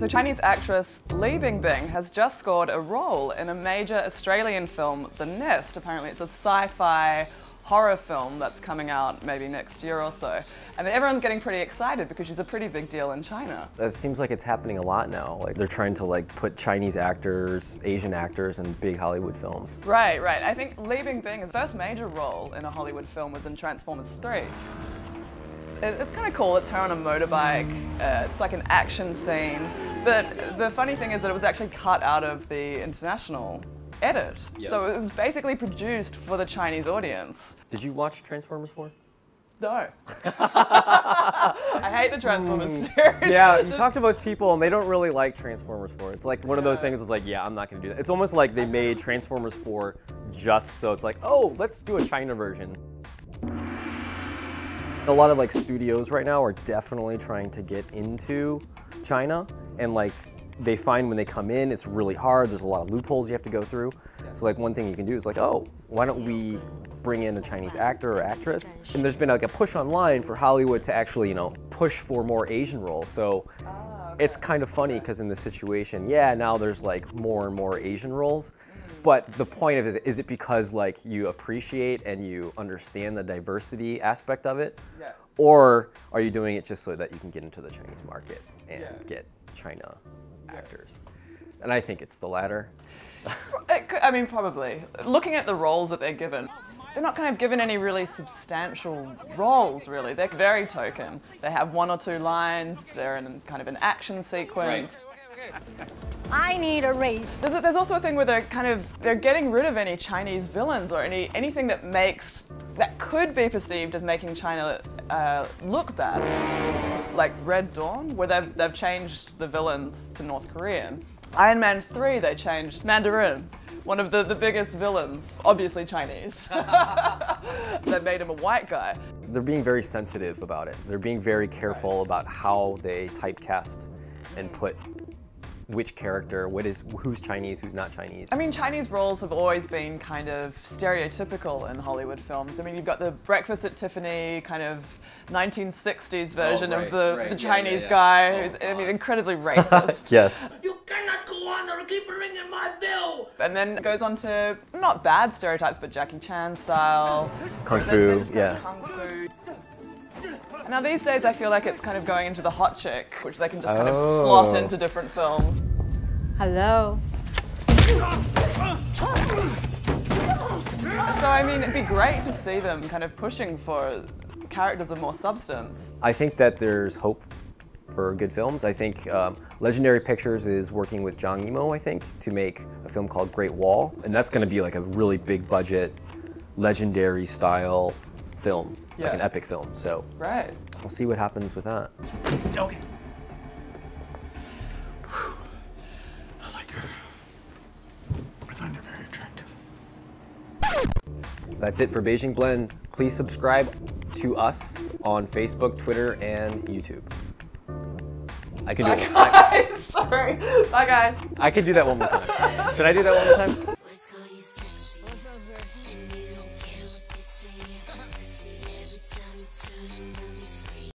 So Chinese actress Li Bingbing has just scored a role in a major Australian film, The Nest. Apparently it's a sci-fi horror film that's coming out maybe next year or so. And everyone's getting pretty excited because she's a pretty big deal in China. It seems like it's happening a lot now. Like they're trying to put Chinese actors, Asian actors in big Hollywood films. Right, right. I think Li Bingbing's first major role in a Hollywood film was in Transformers 3. It's kind of cool. It's her on a motorbike. It's like an action scene. But the funny thing is that it was actually cut out of the international edit. Yep. So it was basically produced for the Chinese audience. Did you watch Transformers 4? No. I hate the Transformers series. Yeah, you talk to most people and they don't really like Transformers 4. It's like one of those things that's like, yeah, I'm not gonna do that. It's almost like they made Transformers 4 just so it's like, oh, let's do a China version. A lot of studios right now are definitely trying to get into China, and they find when they come in, it's really hard. There's a lot of loopholes you have to go through. So one thing you can do is oh, why don't we bring in a Chinese actor or actress? And there's been a push online for Hollywood to actually, push for more Asian roles. So it's kind of funny because in this situation, yeah, now there's more and more Asian roles. But the point of it is it because you appreciate and you understand the diversity aspect of it? Yeah. Or are you doing it just so that you can get into the Chinese market and get China actors? And I think it's the latter. I mean, probably. Looking at the roles that they're given, they're not kind of given any really substantial roles, really. They're very token. They have one or two lines, they're in kind of an action sequence. Right. I need a raise. There's also a thing where they're getting rid of any Chinese villains or anything that could be perceived as making China look bad. Like Red Dawn, where they've changed the villains to North Korean. Iron Man 3, they changed Mandarin, one of the biggest villains, obviously Chinese. They made him a white guy. They're being very sensitive about it. They're being very careful about how they typecast and put which character, who's Chinese, who's not Chinese. I mean, Chinese roles have always been kind of stereotypical in Hollywood films. I mean, you've got the Breakfast at Tiffany kind of 1960s version of the Chinese guy who's, I mean, incredibly racist. Yes. You cannot go on or keep ringing my bell. And then it goes on to, not bad stereotypes, but Jackie Chan style. Kung Fu, yeah. Kung Fu. Now these days I feel like it's kind of going into the hot chick, which they can just kind of slot into different films. Hello. So I mean, it'd be great to see them kind of pushing for characters of more substance. I think that there's hope for good films. I think Legendary Pictures is working with Zhang Yimou, I think, to make a film called Great Wall. And that's going to be a really big budget, legendary style film, like an epic film. So we'll see what happens with that. Okay. I like her. I find her very attractive. That's it for Beijing Blend. Please subscribe to us on Facebook, Twitter, and YouTube. I can do it. Bye guys, sorry. Bye guys. I could do that one more time. Should I do that one more time?